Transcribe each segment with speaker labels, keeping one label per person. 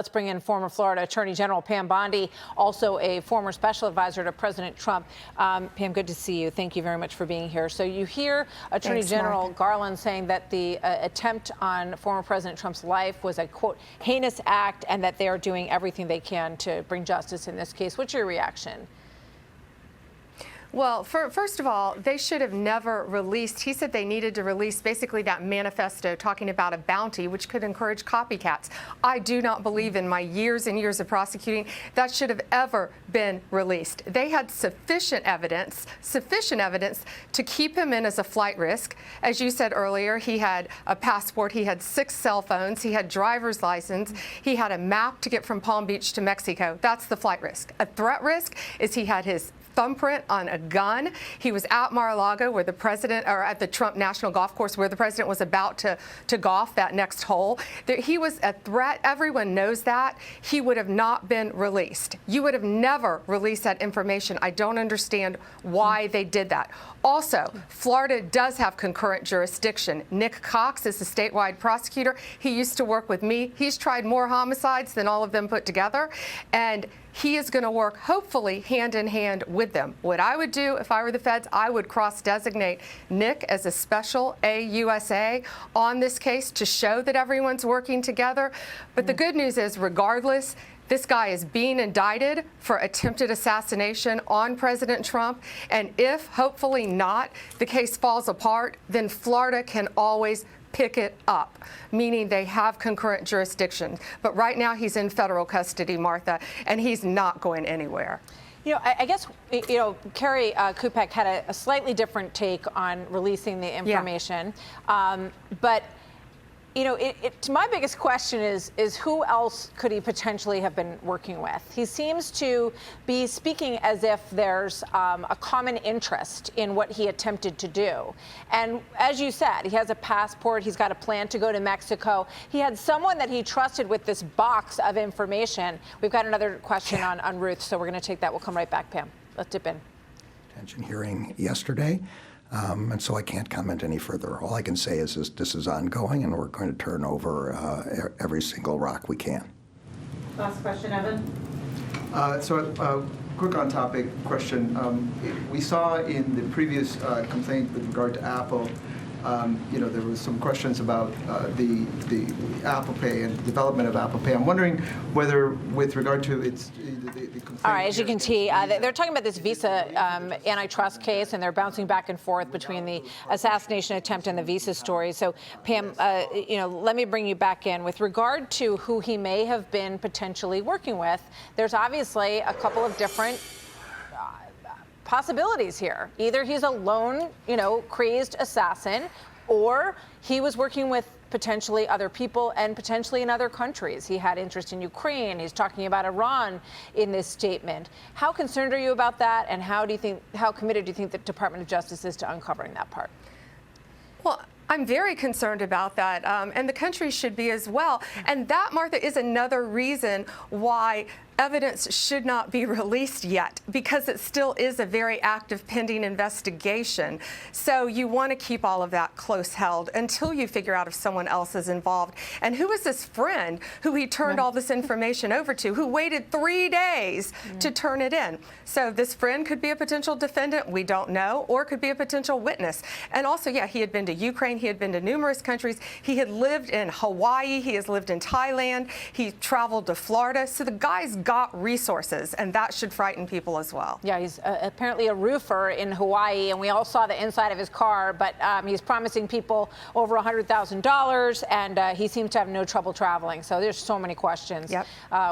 Speaker 1: Let's bring in former Florida Attorney General Pam Bondi, also a former special advisor to President Trump. Pam, good to see you. Thank you very much for being here. So you hear Attorney General Garland saying that the attempt on former President Trump's life was a, quote, heinous act, and that they are doing everything they can to bring justice in this case. What's your reaction?
Speaker 2: Well, first of all, they should have never released. He said they needed to release basically that manifesto talking about a bounty, which could encourage copycats. I do not believe in my years and years of prosecuting that should have ever been released. They had sufficient evidence to keep him in as a flight risk. As you said earlier, he had a passport, he had 6 cell phones, he had driver's license, he had a map to get from Palm Beach to Mexico. That's the flight risk. A threat risk is he had his thumbprint on a gun. He was at Mar-a-Lago where the president, or at the Trump National Golf Course where the president was about to golf that next hole. He was a threat. Everyone knows that. He would have not been released. You would have never released that information. I don't understand why they did that. Also, Florida does have concurrent jurisdiction. Nick Cox is the statewide prosecutor. He used to work with me. He's tried more homicides than all of them put together. And he is going to work, hopefully, hand in hand with them. What I would do if I were the feds, I would cross-designate Nick as a special AUSA on this case to show that everyone's working together. But the good news is, regardless, this guy is being indicted for attempted assassination on President Trump. And if, hopefully not, the case falls apart, then Florida can always pick it up, meaning they have concurrent jurisdiction. But right now he's in federal custody, Martha, and he's not going anywhere.
Speaker 1: You know, I guess, you know, Carrie COPYCATS had a slightly different take on releasing the information. Yeah. But you know, my biggest question is who else could he potentially have been working with? He seems to be speaking as if there's a common interest in what he attempted to do. And as you said, he has a passport. He's got a plan to go to Mexico. He had someone that he trusted with this box of information. We've got another question on Ruth, so we're going to take that. We'll come right back, Pam. Let's dip in.
Speaker 3: Detention hearing yesterday. And so I can't comment any further. All I can say is this is ongoing, and we're going to turn over every single rock we can.
Speaker 4: Last question, Evan.
Speaker 5: Quick on-topic question. We saw in the previous complaint with regard to Apple, you know, there was some questions about the Apple Pay and development of Apple Pay. I'm wondering whether, with regard to its the complaint.
Speaker 1: All right, as you can see, they're talking about this Visa antitrust case, and they're bouncing back and forth between the assassination attempt and the Visa story. So, Pam, you know, let me bring you back in. With regard to who he may have been potentially working with, there's obviously a couple of different possibilities here. Either he's a lone, you know, crazed assassin, or he was working with potentially other people and potentially in other countries. He had interest in Ukraine. He's talking about Iran in this statement. How concerned are you about that, and how committed do you think the Department of Justice is to uncovering that part?
Speaker 2: Well, I'm very concerned about that, and the country should be as well. And that, Martha, is another reason why evidence should not be released yet, because it still is a very active pending investigation. So you want to keep all of that close held until you figure out if someone else is involved. And who is this friend who he turned all this information over to, who waited 3 days to turn it in? So this friend could be a potential defendant, we don't know, or could be a potential witness. And also, yeah, he had been to Ukraine, he had been to numerous countries, he had lived in Hawaii, he has lived in Thailand, he traveled to Florida. So the guy's got resources, and that should frighten people as well.
Speaker 1: Yeah, he's apparently a roofer in Hawaii, and we all saw the inside of his car, but he's promising people over $100,000, and he seems to have no trouble traveling. So there's so many questions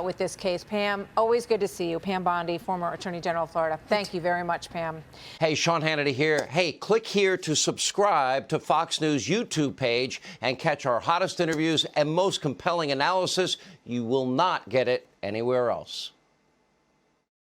Speaker 1: with this case. Pam, always good to see you. Pam Bondi, former Attorney General of Florida. Thank you very much, Pam.
Speaker 6: Hey, Sean Hannity here. Hey, click here to subscribe to Fox News YouTube page and catch our hottest interviews and most compelling analysis. You will not get it anywhere else.